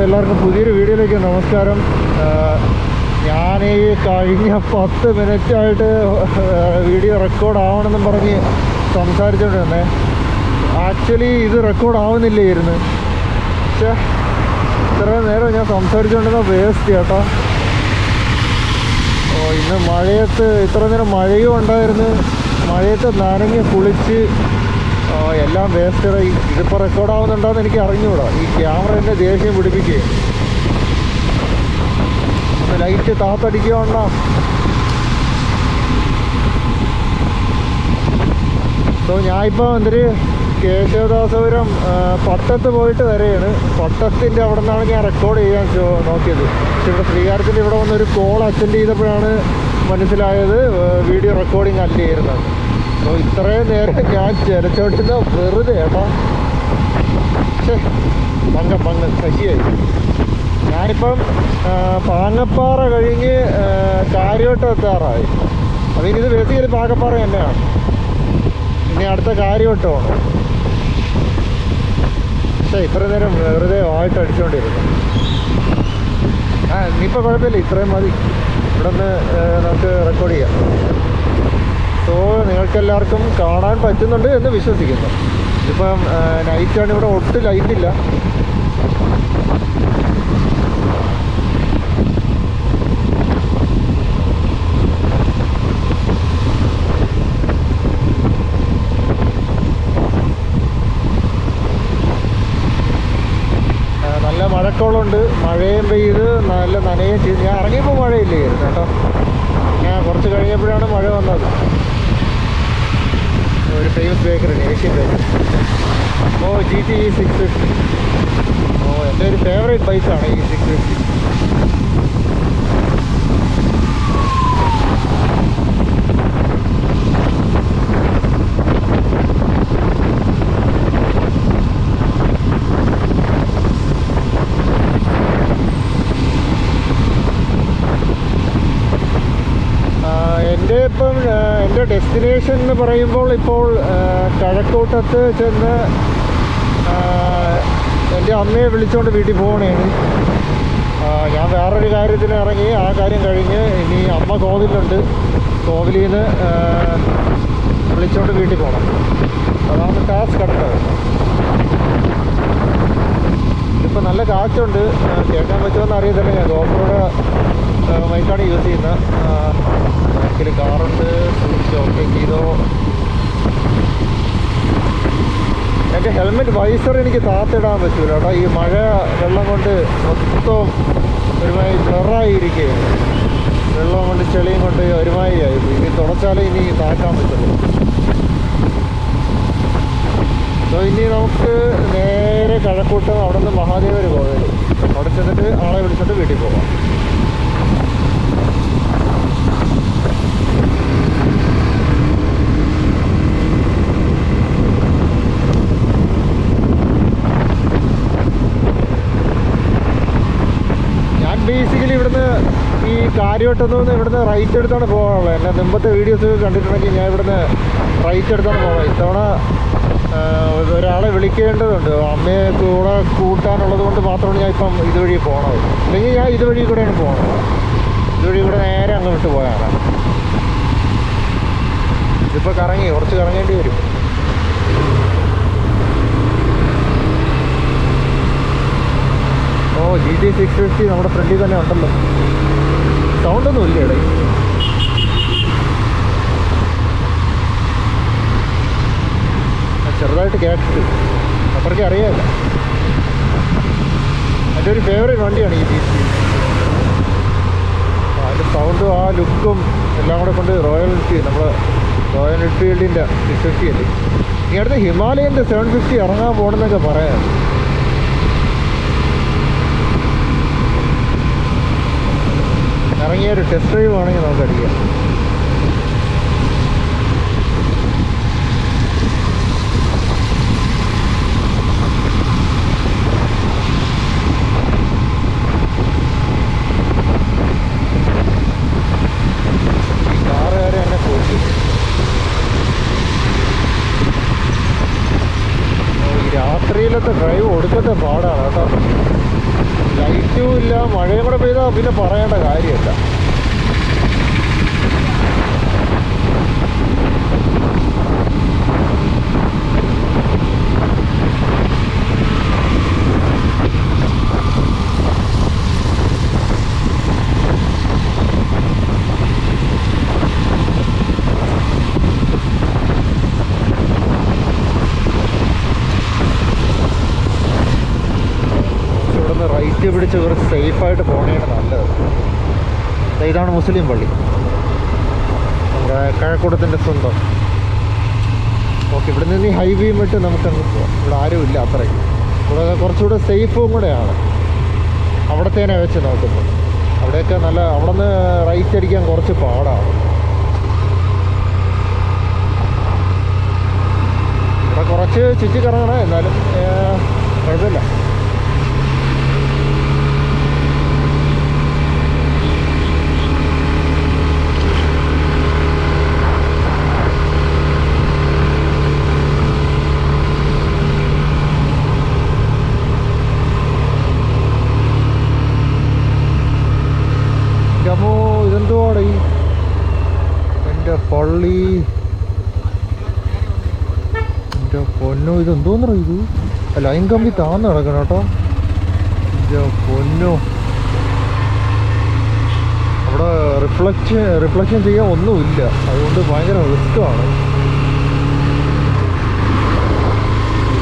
എല്ലാവർക്കും പുതിയൊരു വീഡിയോയിലേക്ക് നമസ്കാരം. ഞാൻ ഈ കഴിഞ്ഞ 10 മിനിറ്റായിട്ട് വീഡിയോ റെക്കോർഡ് ആവണമെന്നും പറഞ്ഞ് സംസാരിച്ചുകൊണ്ടിരുന്നേ. ആക്ച്വലി ഇത് റെക്കോർഡ് ആവുന്നില്ലായിരുന്നു. പക്ഷേ ഇത്രയും നേരം ഞാൻ സംസാരിച്ചുകൊണ്ടിരുന്ന വേസ്റ്റ് കേട്ടോ. ഇന്ന് മഴയത്ത് ഇത്ര നേരം മഴയും ഉണ്ടായിരുന്നു. മഴയത്ത് നനഞ്ഞ് കുളിച്ച് എല്ലാം വേസ്റ്റായി. ഇതിപ്പോൾ റെക്കോർഡ് ആവുന്നുണ്ടോയെന്ന് എനിക്ക് അറിഞ്ഞുകൂടാ. ഈ ക്യാമറ എന്നെ ദേഷ്യം പിടിപ്പിക്കുകയും ലൈറ്റ് താത്തടിക്കുകയാണോ. ഞാനിപ്പോൾ എന്തൊരു കേശവദാസപുരം പട്ടത്ത് പോയിട്ട് വരെയാണ്. പട്ടത്തിൻ്റെ അവിടെ നിന്നാണ് ഞാൻ റെക്കോർഡ് ചെയ്യാൻ നോക്കിയത്. പക്ഷെ ഇവിടെ ശ്രീകാര്യത്തിൻ്റെ ഇവിടെ വന്നൊരു കോൾ അറ്റൻഡ് ചെയ്തപ്പോഴാണ് മനസ്സിലായത് വീഡിയോ റെക്കോർഡിങ് അല്ലായിരുന്നത്. ഇത്രയും നേരം ഞാൻ ചിലച്ചോട്ടുന്ന വെറുതെ കേട്ടോ. പക്ഷേ പങ്ങ ശശിയായി. ഞാനിപ്പം പാങ്ങപ്പാറ കഴിഞ്ഞ് കാര്യവട്ടം എത്താറായി. അതിനിത് ബേസിക്കലി പാങ്ങപ്പാറ തന്നെയാണ്. ഇനി അടുത്ത കാര്യവട്ടമാണ്. പക്ഷേ ഇത്ര നേരം വെറുതെ വായിട്ട് അടിച്ചുകൊണ്ടിരുന്നു. ഇനിയിപ്പോൾ കുഴപ്പമില്ല, ഇത്രയും മതി. ഇവിടെ നിന്ന് നമുക്ക് റെക്കോർഡ് ചെയ്യാം. നിങ്ങൾക്കെല്ലാവർക്കും കാണാൻ പറ്റുന്നുണ്ട് എന്ന് വിശ്വസിക്കുന്നു. ഇതിപ്പം നൈറ്റാണ്, ഇവിടെ ഒട്ടും ലൈറ്റില്ല. നല്ല മഴക്കോളുണ്ട്. മഴയും പെയ്ത് നല്ല നനയും ചെയ്ത്. ഞാൻ ഇറങ്ങിയപ്പോൾ മഴയില്ലായിരുന്നു കേട്ടോ. ഞാൻ കുറച്ച് കഴിഞ്ഞപ്പോഴാണ് മഴ വന്നത്. ഒരു famous bakery, Asian bakery. GT 650. എൻ്റെ ഒരു ഫേവറേറ്റ് ബൈക്കാണ് ഈ 650. എൻ്റെ ഡെസ്റ്റിനേഷൻ എന്ന് പറയുമ്പോൾ ഇപ്പോൾ കഴക്കൂട്ടത്ത് ചെന്ന് എൻ്റെ അമ്മയെ വിളിച്ചുകൊണ്ട് വീട്ടിൽ പോകണേണ്. ഞാൻ വേറൊരു കാര്യത്തിന് ഇറങ്ങി. ആ കാര്യം കഴിഞ്ഞ് ഇനി അമ്മ കോവിലുണ്ട്. കോവിലിൽ നിന്ന് വിളിച്ചുകൊണ്ട് വീട്ടിൽ പോകണം. അതാണ് ടാസ്ക് കിടക്കുന്നത്. ഇപ്പം നല്ല കാറ്റുണ്ട്. കേൾക്കാൻ പറ്റുമെന്ന് അറിയത്തില്ല. ഞാൻ ഗോപ്രോയുടെ മൈക്കാണ് യൂസ് ചെയ്യുന്നത്. ബാക്കിൽ കാറുണ്ട്. സൂക്ഷിച്ച് ഓക്കെ ചെയ്തോ. എൻ്റെ ഹെൽമെറ്റ് വൈസർ എനിക്ക് താത്തിടാൻ പറ്റൂല കേട്ടോ. ഈ മഴ വെള്ളം കൊണ്ട് മൊത്തം ഒരുമാതിരി ബ്ലറായിരിക്കുകയാണ്. വെള്ളം കൊണ്ട് ചെളിയും കൊണ്ട് ഒരുമാതിരി ആയി. ഇനി തുടച്ചാലേ ഇനി താക്കാൻ പറ്റുള്ളൂ. ഇനി നമുക്ക് നേരെ കഴക്കൂട്ടം, അവിടെ നിന്ന് മഹാദേവർ പോയത്. അവിടെ ചെന്നിട്ട് ആളെ വിളിച്ചിട്ട് വീട്ടിൽ പോകാം. ബേസിക്കലി ഇവിടുന്ന് ഈ കാര്യവട്ടത്തു നിന്ന് ഇവിടുന്ന് റൈറ്റ് എടുത്താണ് പോകാനുള്ളത്. എൻ്റെ മുമ്പത്തെ വീഡിയോസ് കണ്ടിട്ടുണ്ടെങ്കിൽ ഞാൻ ഇവിടുന്ന് റൈറ്റ് എടുത്താണ് പോകുന്നത്. ഇത്തവണ ഒരാളെ വിളിക്കേണ്ടതുണ്ട്. അമ്മയെ കൂടെ കൂട്ടാനുള്ളത് കൊണ്ട് മാത്രമാണ് ഞാൻ ഇപ്പം ഇതുവഴി പോകണത്. അല്ലെങ്കിൽ ഞാൻ ഇതുവഴി കൂടെയാണ് പോകുന്നത്. ഇതുവഴി കൂടെ നേരെ അങ്ങ് വിട്ട് പോയാണ്. ഇതിപ്പോൾ കുറച്ച് കറങ്ങേണ്ടി വരും. GT 650 നമ്മുടെ ഫ്രണ്ടിൽ തന്നെ ഉണ്ടല്ലോ. സൗണ്ടൊന്നും ഇല്ല ഇടയിൽ. ചെറുതായിട്ട് കേട്ടിട്ട് അത്രയ്ക്ക് അറിയാമല്ല. എൻ്റെ ഒരു ഫേവറേറ്റ് വണ്ടിയാണ് ഈ GT. അതിൻ്റെ സൗണ്ടും ആ ലുക്കും എല്ലാം കൂടെ കൊണ്ട് റോയൽ എൻഫീൽഡിൻ്റെ 650 അല്ലേ. ഈ അടുത്ത് ഹിമാലയൻ്റെ 750 ഇറങ്ങാൻ പോകണമെന്നൊക്കെ പറയാം. ഇറങ്ങിയ ഒരു ടെസ്റ്റ് ഡ്രൈവ് ആണെങ്കിൽ നമുക്ക് അടിക്കാം. ഈ കാറുകാരെ എന്നെ പോയി. ഈ രാത്രിയിലത്തെ ഡ്രൈവ് ഒടുക്കത്തെ പാടാണ് കേട്ടോ. ലൈറ്റും ഇല്ല. മഴയും കൂടെ പെയ്താൽ പിന്നെ പറയേണ്ട കാര്യമില്ല. റൈറ്റ് പിടിച്ച് കുറച്ച് സേഫായിട്ട് പോകണേണ് നല്ലത്. ഇതാണ് മുസ്ലിം പള്ളി, നമ്മുടെ കഴക്കൂടത്തിൻ്റെ സ്വന്തം. ഓക്കെ, ഇവിടെ നിന്ന് ഈ ഹൈവേയും വിട്ട് നമുക്കങ്ങ് പോവാം. ഇവിടെ ആരും ഇല്ല അത്രയും. ഇവിടെ കുറച്ചുകൂടെ സേഫും കൂടെയാണ് അവിടത്തേനെ വെച്ച് നോക്കുമ്പോൾ. അവിടെയൊക്കെ നല്ല, അവിടെ നിന്ന് റൈറ്റ് അടിക്കാൻ കുറച്ച് പാടാണ്. ഇവിടെ കുറച്ച് ചുറ്റിക്കറങ്ങണം, എന്നാലും കുഴപ്പമില്ല. ഇതെന്തുവാടെ എൻ്റെ പള്ളി, എൻ്റെ പൊന്നോ, ഇതെന്തോന്നോ ഇത്? ലൈൻ കമ്പി താന്ന് കിടക്കണം കേട്ടോ. എൻ്റെ പൊന്നോ, അവിടെ റിഫ്ലക്ഷൻ ചെയ്യാൻ ഒന്നുമില്ല, അതുകൊണ്ട് ഭയങ്കര റിസ്ക്കാണ്.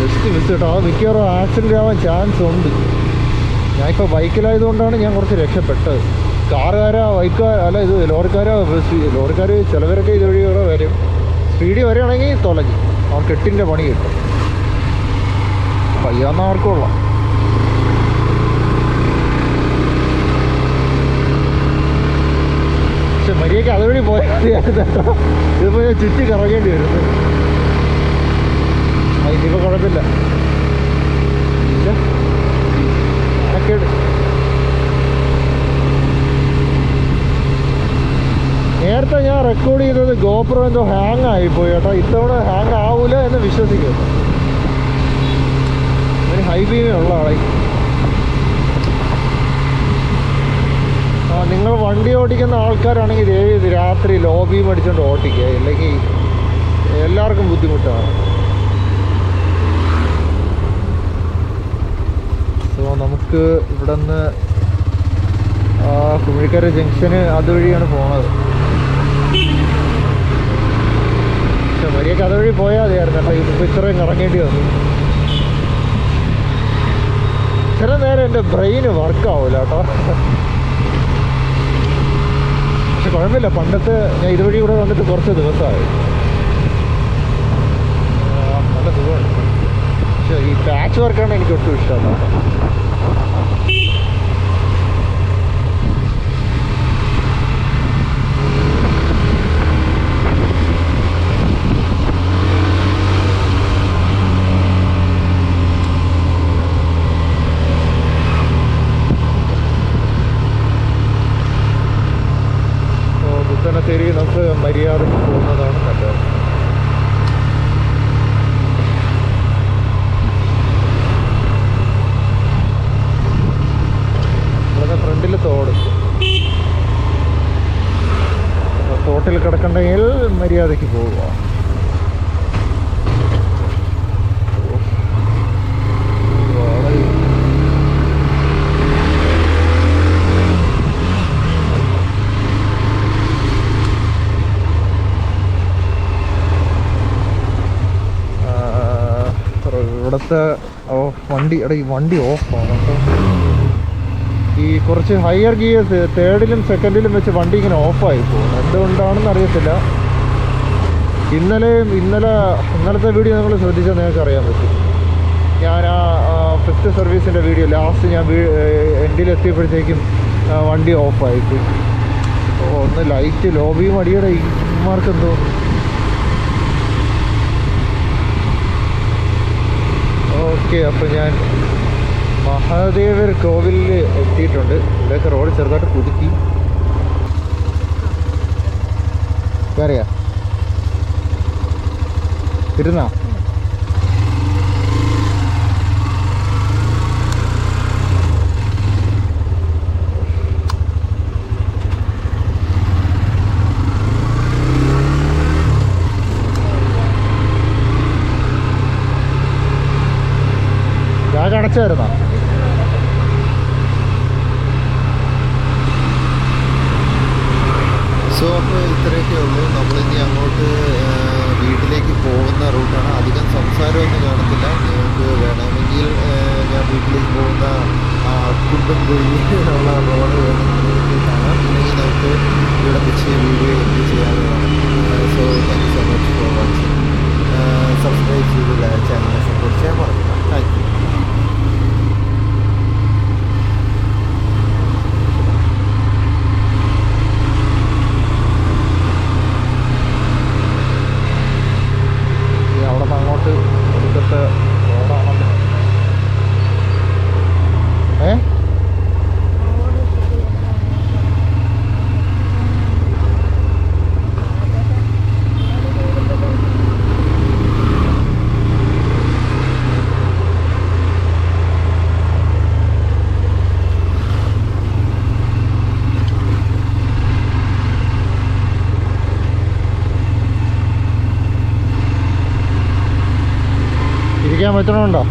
ജസ്റ്റ് മിസ് കേട്ടോ. അത് മിക്കവാറും ആക്സിഡൻ്റ് ആവാൻ ചാൻസ് ഉണ്ട്. ഞാനിപ്പോൾ ബൈക്കിലായതുകൊണ്ടാണ് ഞാൻ കുറച്ച് രക്ഷപ്പെട്ടത്. കാറുകാരാ അല്ല, ഇത് ലോറിക്കാർ ചിലവരൊക്കെ ഇതുവഴി കൂടെ വരും. സ്പീഡിൽ വരികയാണെങ്കിൽ തൊലഞ്ഞു, അവർക്ക് 8ൻ്റെ പണി കിട്ടും. പയ്യാന്ന ആർക്കുള്ള. പക്ഷെ മര്യാദയ്ക്ക് അതുവഴി പോയാൽ ഇതിപ്പോൾ ഞാൻ ചുറ്റി കറങ്ങേണ്ടി വരുന്നു. ഇതിപ്പോൾ കുഴപ്പമില്ല. നേരത്തെ ഞാൻ റെക്കോർഡ് ചെയ്തത് ഗോപ്രോ എന്തോ ഹാങ് ആയിപ്പോയി കേട്ടോ. ഇത്തവണ ഹാങ് ആവൂല എന്ന് വിശ്വസിക്കുന്നു. ഒരു ഹൈബീമേ ഉള്ള ആളെ. നിങ്ങൾ വണ്ടി ഓടിക്കുന്ന ആൾക്കാരാണെങ്കിൽ ഇത് രാത്രി ലോ ബീം അടിച്ചുകൊണ്ട് ഓട്ടിക്കുക, ഇല്ലെങ്കിൽ എല്ലാവർക്കും ബുദ്ധിമുട്ടാണ്. സോ നമുക്ക് ഇവിടെ നിന്ന് കുമിഴിക്കര ജംഗ്ഷന് അതുവഴിയാണ് പോണത്. പക്ഷെ മര്യാദക്ക് അതുവഴി പോയാൽ മതിയായിരുന്നു കേട്ടോ. ഇതിപ്പോൾ ഇത്രയും കറങ്ങേണ്ടി വന്നു. ചില നേരം എൻ്റെ ബ്രെയിന് വർക്കാവില്ല കേട്ടോ. പക്ഷെ കുഴപ്പമില്ല, പണ്ടത്തെ ഞാൻ ഇതുവഴി ഇവിടെ വന്നിട്ട് കുറച്ച് ദിവസമായി. നല്ല സുഖമാണ്. പക്ഷെ ഈ പാച്ച് വർക്കാണ് എനിക്ക് ഒട്ടും ഇഷ്ടമല്ല. ശരി, നമുക്ക് മര്യാദയ്ക്ക് പോകുന്നതാണ് നല്ലത്. ഇവിടെ ഫ്രണ്ടിൽ തോട്ടിൽ കിടക്കണ്ടെങ്കിൽ മര്യാദയ്ക്ക് പോവുക. ഇവിടുത്തെ വണ്ടി ഓഫാണ് കേട്ടോ. ഈ കുറച്ച് ഹയർ ഗിയേഴ്സ് തേർഡിലും സെക്കൻഡിലും വെച്ച് വണ്ടി ഇങ്ങനെ ഓഫായി പോകും. എന്തുകൊണ്ടാണെന്ന് അറിയത്തില്ല. ഇന്നലത്തെ വീഡിയോ നിങ്ങൾ ശ്രദ്ധിച്ചാൽ നിങ്ങൾക്ക് അറിയാൻ പറ്റും. ഞാൻ ആ ഫിഫ്ത്ത് സർവീസിൻ്റെ വീഡിയോ ലാസ്റ്റ് ഞാൻ എൻഡിലെത്തിയപ്പോഴത്തേക്കും വണ്ടി ഓഫായിപ്പോയി. ഒന്ന് ലൈറ്റ് ലോബിയും അടിയുടെ ഇമാർക്കെന്തോ. ഓക്കെ, അപ്പോൾ ഞാൻ മഹാദേവർ കോവിലിൽ എത്തിയിട്ടുണ്ട്. ഇവിടെയൊക്കെ റോഡ് ചെറുതായിട്ട് പുതുക്കി. അറിയാം ഇരുന്നാ വിളിച്ചായിരുന്നോ? സോ അപ്പോൾ ഇത്രയൊക്കെ ഉള്ളൂ. നമ്മളിനി അങ്ങോട്ട് വീട്ടിലേക്ക് പോകുന്ന റൂട്ടാണ്. അധികം സംസാരമൊന്നും കാണത്തില്ല. നിങ്ങൾക്ക് വേണമെങ്കിൽ ഞാൻ വീട്ടിലേക്ക് പോകുന്ന കുണ്ടും കുഴി ഉള്ള റോഡ് വേണമെങ്കിൽ കാണാം. ഇല്ലെങ്കിൽ നമുക്ക് ഇവിടെ വെച്ച് വീഡിയോ എൻഡ് ചെയ്യാവുന്നതാണ്. So thank you so much for watching. Subscribe ചെയ്ത് ചാനലിനെ സപ്പോർട്ട് ചെയ്യാൻ മറക്കില്ല. Thank you. അവിടെ നിന്ന് അങ്ങോട്ട് ഒടുക്കത്തെ റോഡാണല്ലോ. ഇരിക്കാൻ പറ്റണുണ്ടോ?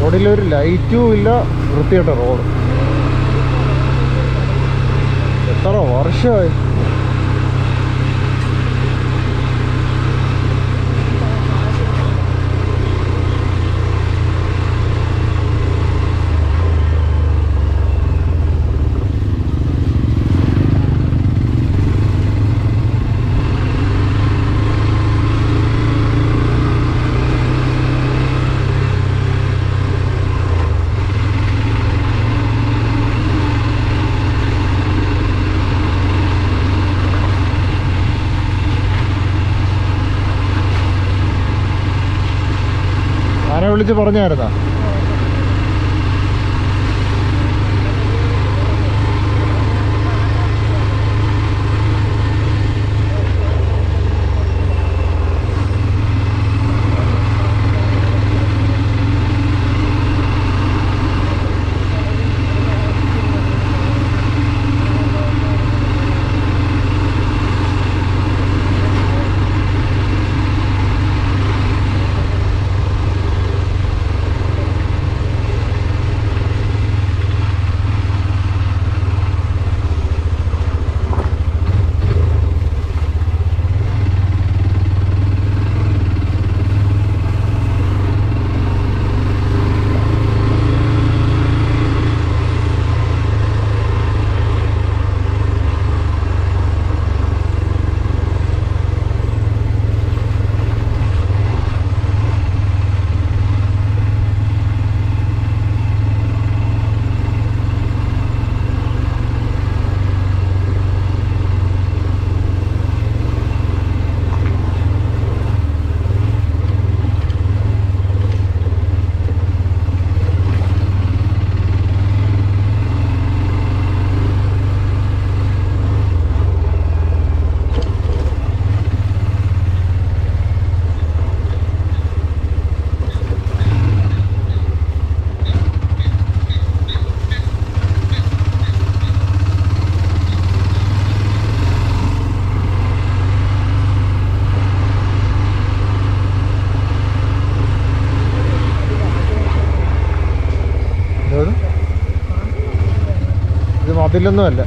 റോഡിലൊരു ലൈറ്റും ഇല്ല. വൃത്തികെട്ട റോഡ്. എത്ര വർഷമായി. വിളിച്ച് പറഞ്ഞായിരുന്നോ? അതിലൊന്നുമല്ല.